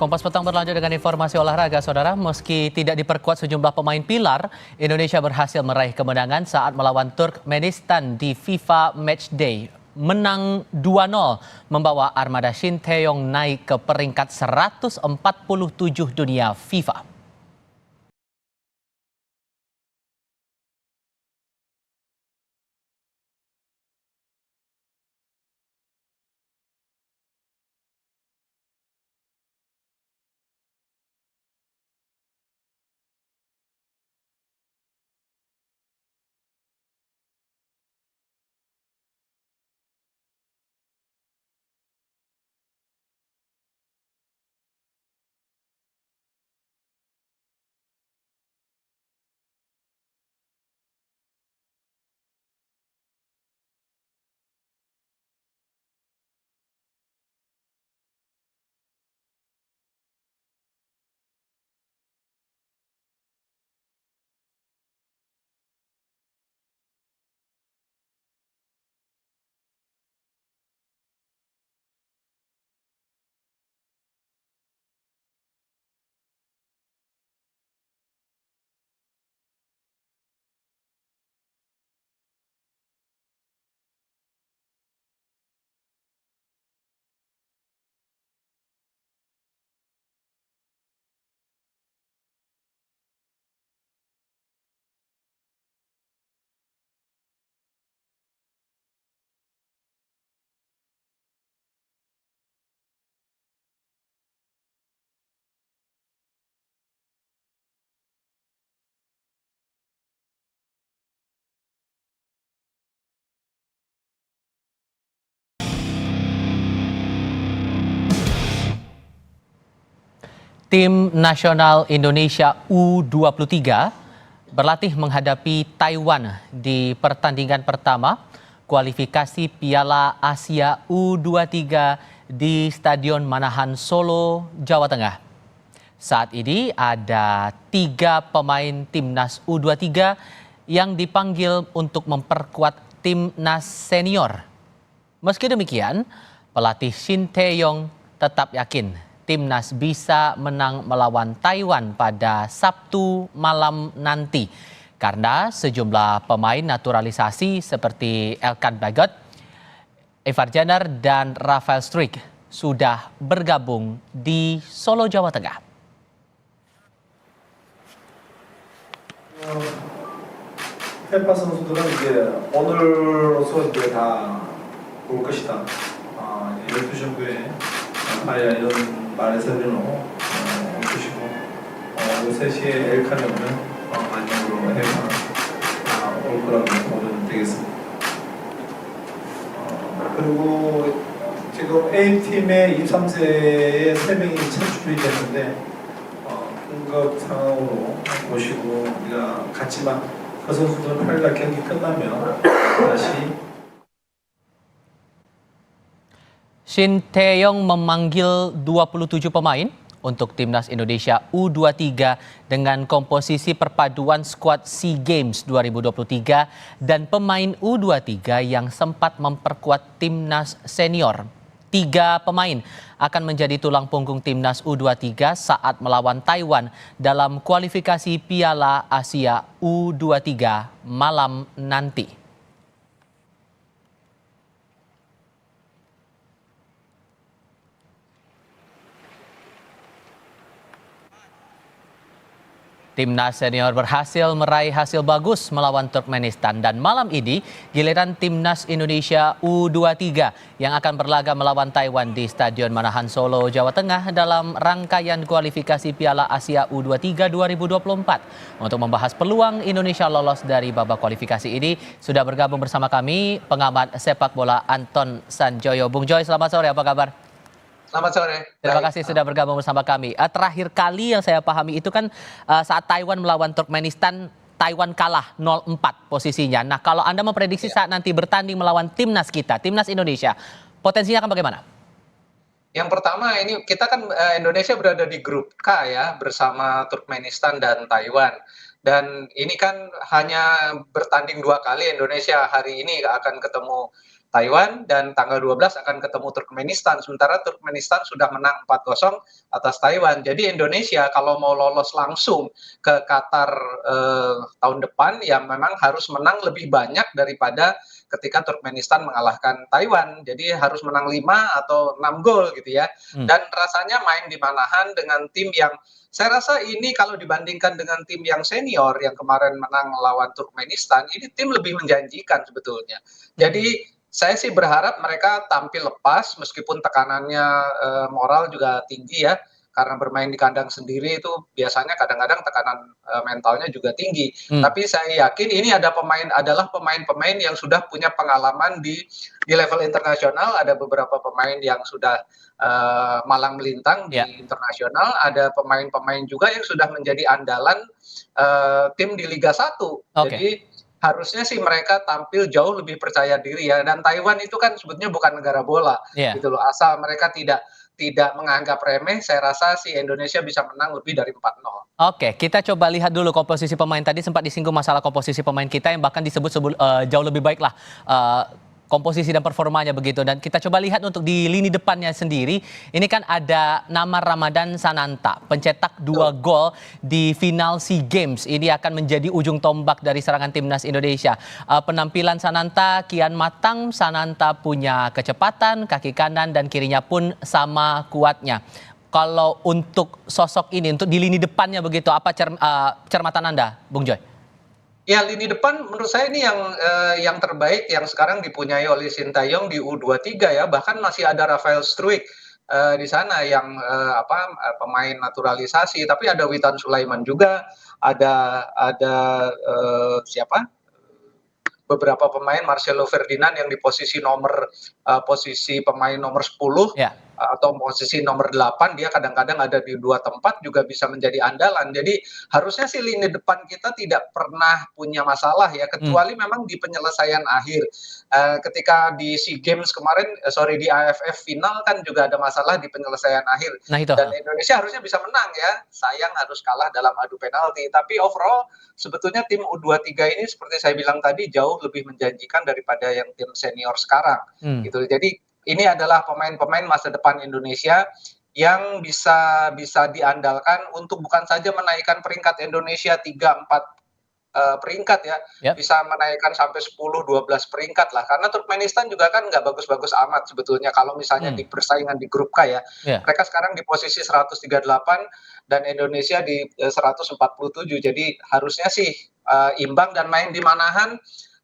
Kompas Petang berlanjut dengan informasi olahraga, saudara. Meski tidak diperkuat sejumlah pemain pilar, Indonesia berhasil meraih kemenangan saat melawan Turkmenistan di FIFA Matchday. Menang 2-0, membawa armada Shin Tae-yong naik ke peringkat 147 dunia FIFA. Tim nasional Indonesia U23 berlatih menghadapi Taiwan di pertandingan pertama kualifikasi Piala Asia U23 di Stadion Manahan Solo, Jawa Tengah. Saat ini ada 3 pemain timnas U23 yang dipanggil untuk memperkuat timnas senior. Meski demikian, pelatih Shin Tae-yong tetap yakin timnas bisa menang melawan Taiwan pada Sabtu malam nanti. Karena sejumlah pemain naturalisasi seperti Elkan Bagot, Ivar Jenner, dan Rafael Struijk sudah bergabung di Solo, Jawa Tengah. 페파 선수들은 이제 오늘로서 이제 다 올 것이다. 12시 정도에 아야 이런 말에서는 올 것이고 오후 3시에 엘칸이 오면 안녕으로 해가 올 거라고 보면 되겠습니다. 그리고 지금 A팀의 23세의 3명이 차출이 됐는데 응급 상황으로 모시고 우리가 같이만 그 선수들은 8일 경기 끝나면 다시 Shin Tae-yong memanggil 27 pemain untuk timnas Indonesia U23 dengan komposisi perpaduan skuad SEA Games 2023 dan pemain U23 yang sempat memperkuat timnas senior. 3 pemain akan menjadi tulang punggung timnas U23 saat melawan Taiwan dalam kualifikasi Piala Asia U23 malam nanti. Timnas senior berhasil meraih hasil bagus melawan Turkmenistan dan malam ini giliran timnas Indonesia U23 yang akan berlaga melawan Taiwan di Stadion Manahan Solo, Jawa Tengah dalam rangkaian kualifikasi Piala Asia U23 2024. Untuk membahas peluang Indonesia lolos dari babak kualifikasi ini sudah bergabung bersama kami pengamat sepak bola Anton Sanjoyo. Bung Joy, selamat sore, apa kabar? Selamat sore. Terima kasih sudah bergabung bersama kami. Terakhir kali yang saya pahami itu kan saat Taiwan melawan Turkmenistan, Taiwan kalah 0-4 posisinya. Nah, kalau Anda memprediksi saat nanti bertanding melawan timnas kita, timnas Indonesia, potensinya akan bagaimana? Yang pertama ini kita kan Indonesia berada di grup K ya bersama Turkmenistan dan Taiwan. Dan ini kan hanya bertanding 2 kali Indonesia hari ini akan ketemu Taiwan, dan tanggal 12 akan ketemu Turkmenistan. Sementara Turkmenistan sudah menang 4-0 atas Taiwan. Jadi Indonesia kalau mau lolos langsung ke Qatar tahun depan ya memang harus menang lebih banyak daripada ketika Turkmenistan mengalahkan Taiwan. Jadi harus menang 5 atau 6 gol gitu ya. Hmm. Dan rasanya main di Manahan dengan tim yang saya rasa ini kalau dibandingkan dengan tim yang senior yang kemarin menang lawan Turkmenistan, ini tim lebih menjanjikan sebetulnya. Jadi saya sih berharap mereka tampil lepas meskipun tekanannya moral juga tinggi ya, karena bermain di kandang sendiri itu biasanya kadang-kadang tekanan mentalnya juga tinggi. Hmm. Tapi saya yakin ini adalah pemain-pemain yang sudah punya pengalaman di level internasional. Ada beberapa pemain yang sudah malang melintang di Ya. internasional. Ada pemain-pemain juga yang sudah menjadi andalan tim di Liga 1. Oke. Jadi harusnya sih mereka tampil jauh lebih percaya diri ya. Dan Taiwan itu kan sebetulnya bukan negara bola Iya. gitu loh. Asal mereka tidak menganggap remeh, saya rasa sih Indonesia bisa menang lebih dari 4-0. Oke, kita coba lihat dulu komposisi pemain. Tadi sempat disinggung masalah komposisi pemain kita yang bahkan disebut jauh lebih baik lah komposisi dan performanya begitu. Dan kita coba lihat untuk di lini depannya sendiri. Ini kan ada nama Ramadan Sananta, pencetak 2 gol di final SEA Games. Ini akan menjadi ujung tombak dari serangan timnas Indonesia. Penampilan Sananta kian matang. Sananta punya kecepatan, kaki kanan dan kirinya pun sama kuatnya. Kalau untuk sosok ini, untuk di lini depannya begitu, apa cermatan Anda, Bung Joy? Ya, lini depan menurut saya ini yang terbaik yang sekarang dipunyai oleh Sintayong di U23 ya. Bahkan masih ada Rafael Struijk di sana yang pemain naturalisasi. Tapi ada Witan Sulaiman juga, ada siapa? Beberapa pemain Marcelo Ferdinand yang di posisi pemain nomor 10 Ya. atau posisi nomor 8, dia kadang-kadang ada di 2 tempat juga bisa menjadi andalan. Jadi harusnya sih lini depan kita tidak pernah punya masalah ya, kecuali memang di penyelesaian akhir. Ketika di SEA Games kemarin, di AFF final kan juga ada masalah di penyelesaian akhir. Nah itu. Dan Indonesia harusnya bisa menang ya, sayang harus kalah dalam adu penalti. Tapi overall sebetulnya tim U23 ini seperti saya bilang tadi jauh lebih menjanjikan daripada yang tim senior sekarang gitu. Jadi ini adalah pemain-pemain masa depan Indonesia yang bisa diandalkan untuk bukan saja menaikkan peringkat Indonesia 3-4 peringkat ya, Yap. bisa menaikkan sampai 10-12 peringkat lah. Karena Turkmenistan juga kan nggak bagus-bagus amat sebetulnya kalau misalnya di persaingan di grup K ya. Ya. Mereka sekarang di posisi 138 dan Indonesia di 147. Jadi harusnya sih imbang dan main di Manahan.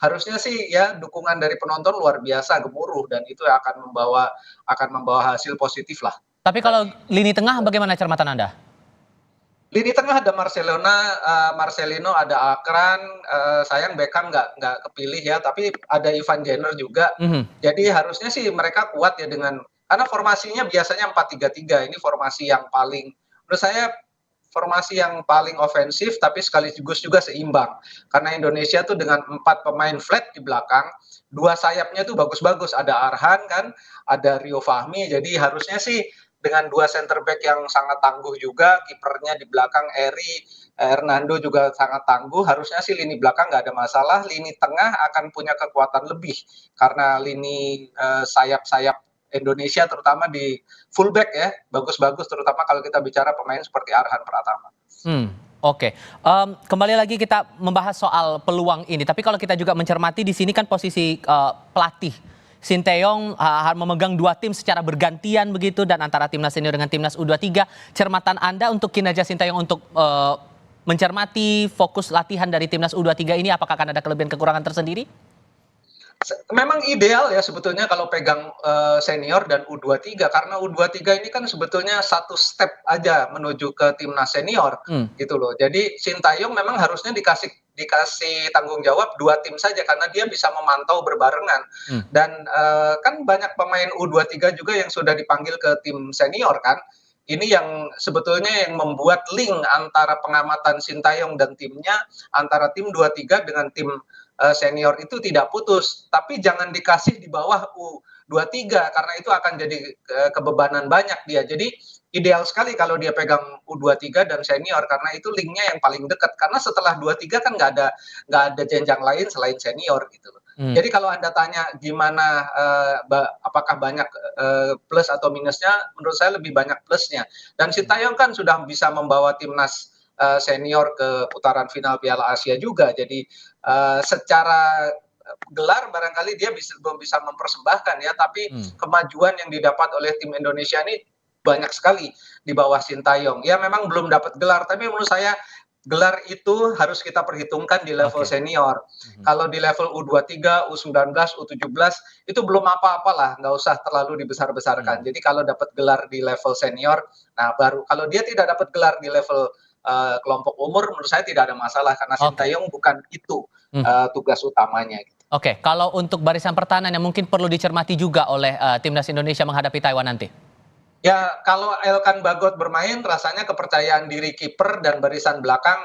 Harusnya sih ya dukungan dari penonton luar biasa gemuruh dan itu akan membawa hasil positif lah. Tapi kalau lini tengah bagaimana cermatan Anda? Lini tengah ada Marcelino, ada Akran, sayang Beckham nggak kepilih ya, tapi ada Ivan Jenner juga. Jadi harusnya sih mereka kuat ya karena formasinya biasanya 4-3-3. Ini formasi yang paling menurut saya formasi yang paling ofensif tapi sekaligus juga seimbang. Karena Indonesia tuh dengan 4 pemain flat di belakang, 2 sayapnya tuh bagus-bagus. Ada Arhan kan, ada Rio Fahmi. Jadi harusnya sih dengan 2 center back yang sangat tangguh juga, kipernya di belakang Hernando juga sangat tangguh. Harusnya sih lini belakang nggak ada masalah. Lini tengah akan punya kekuatan lebih karena lini sayap-sayap Indonesia terutama di fullback ya bagus-bagus, terutama kalau kita bicara pemain seperti Arhan Pratama. Oke. Kembali lagi kita membahas soal peluang ini. Tapi kalau kita juga mencermati di sini kan posisi pelatih Sinteyong memegang 2 tim secara bergantian begitu dan antara timnas senior dengan timnas U23. Cermatan Anda untuk kinerja Sinteyong untuk mencermati fokus latihan dari timnas U23 ini, apakah akan ada kelebihan kekurangan tersendiri? Memang ideal ya sebetulnya kalau pegang senior dan U23 karena U23 ini kan sebetulnya satu step aja menuju ke timnas senior gitu loh. Jadi Sintayong memang harusnya dikasih tanggung jawab 2 tim saja karena dia bisa memantau berbarengan. Dan kan banyak pemain U23 juga yang sudah dipanggil ke tim senior kan. Ini yang sebetulnya yang membuat link antara pengamatan Sintayong dan timnya, antara tim 23 dengan tim senior itu tidak putus, tapi jangan dikasih di bawah U23 karena itu akan jadi kebebanan banyak dia. Jadi ideal sekali kalau dia pegang U23 dan senior karena itu linknya yang paling dekat. Karena setelah 23 kan nggak ada jenjang lain selain senior gitu loh. Jadi kalau Anda tanya gimana, apakah banyak, plus atau minusnya, menurut saya lebih banyak plusnya. Dan Sintayong kan sudah bisa membawa timnas, senior ke putaran final Piala Asia juga. Jadi, secara gelar barangkali dia belum bisa mempersembahkan ya, tapi Hmm. kemajuan yang didapat oleh tim Indonesia ini banyak sekali di bawah Sintayong. Ya memang belum dapat gelar, tapi menurut saya gelar itu harus kita perhitungkan di level Oke. senior. Mhm. Kalau di level U23, U19, U17 itu belum apa-apalah, nggak usah terlalu dibesar-besarkan. Hmm. Jadi kalau dapat gelar di level senior, nah baru kalau dia tidak dapat gelar di level kelompok umur, menurut saya tidak ada masalah karena Oke. Sintayong bukan itu Mhm. tugas utamanya. Gitu. Oke, kalau untuk barisan pertahanan yang mungkin perlu dicermati juga oleh timnas Indonesia menghadapi Taiwan nanti. Ya, kalau Elkan Bagot bermain, rasanya kepercayaan diri kiper dan barisan belakang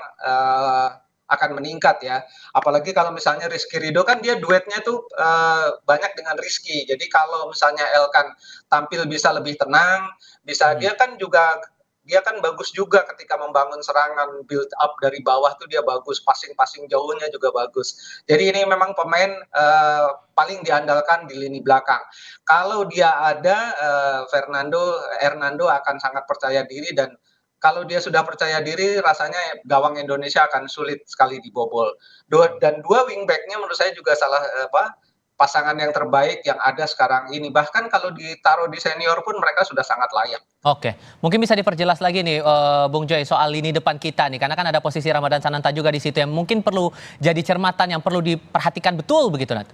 akan meningkat ya. Apalagi kalau misalnya Rizky Ridho kan dia duetnya tuh banyak dengan Rizky. Jadi kalau misalnya Elkan tampil bisa lebih tenang, bisa Mhm. dia kan bagus juga ketika membangun serangan, build up dari bawah tuh dia bagus, passing-passing jauhnya juga bagus. Jadi ini memang pemain paling diandalkan di lini belakang. Kalau dia ada, Hernando akan sangat percaya diri dan kalau dia sudah percaya diri rasanya gawang Indonesia akan sulit sekali dibobol. Dua wingback-nya menurut saya juga pasangan yang terbaik yang ada sekarang ini. Bahkan kalau ditaruh di senior pun mereka sudah sangat layak. Oke, mungkin bisa diperjelas lagi nih, Bung Joy, soal lini depan kita nih, karena kan ada posisi Ramadan Sananta juga di situ yang mungkin perlu jadi cermatan yang perlu diperhatikan betul begitu, Nat?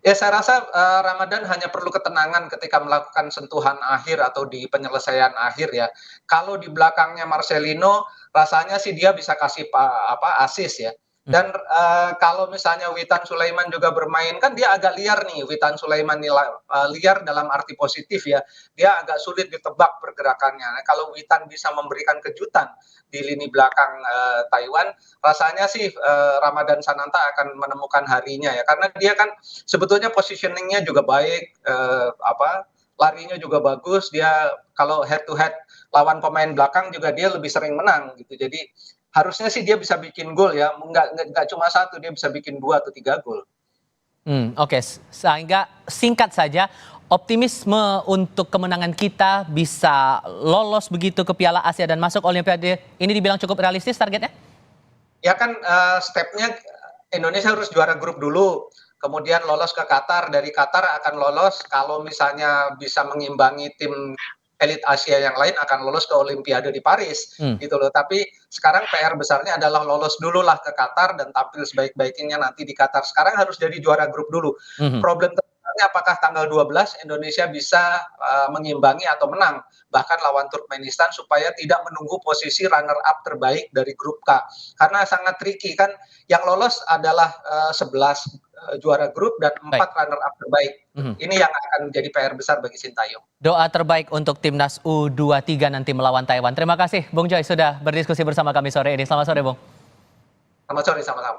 Ya saya rasa, Ramadan hanya perlu ketenangan ketika melakukan sentuhan akhir atau di penyelesaian akhir ya. Kalau di belakangnya Marcelino, rasanya sih dia bisa kasih assist ya. Hmm. Dan, kalau misalnya Witan Sulaiman juga bermain, kan dia agak liar nih, Witan Sulaiman liar dalam arti positif ya. Dia agak sulit ditebak pergerakannya. Nah, kalau Witan bisa memberikan kejutan di lini belakang, Taiwan, rasanya sih, Ramadan Sananta akan menemukan harinya ya. Karena dia kan sebetulnya positioning-nya juga baik, larinya juga bagus, dia kalau head to head lawan pemain belakang juga dia lebih sering menang gitu. Jadi harusnya sih dia bisa bikin gol ya, nggak cuma satu, dia bisa bikin 2 atau 3 gol. Oke, sehingga singkat saja, optimisme untuk kemenangan kita bisa lolos begitu ke Piala Asia dan masuk Olimpiade ini dibilang cukup realistis targetnya? Ya kan, step-nya Indonesia harus juara grup dulu, kemudian lolos ke Qatar, dari Qatar akan lolos kalau misalnya bisa mengimbangi tim elit Asia yang lain akan lolos ke Olimpiade di Paris, Hmm. gitu loh. Tapi sekarang PR besarnya adalah lolos dululah ke Qatar dan tampil sebaik-baiknya nanti di Qatar. Sekarang harus jadi juara grup dulu. Mhm. Problem terbesarnya apakah tanggal 12 Indonesia bisa, mengimbangi atau menang, bahkan lawan Turkmenistan supaya tidak menunggu posisi runner up terbaik dari grup K. Karena sangat tricky kan, yang lolos adalah 11 juara grup dan Baik. 4 runner up terbaik. Mhm. Ini yang akan jadi PR besar bagi Sintayong. Doa terbaik untuk timnas U23 nanti melawan Taiwan. Terima kasih Bung Joy sudah berdiskusi bersama kami sore ini. Selamat sore, Bung. Selamat sore, sama-sama.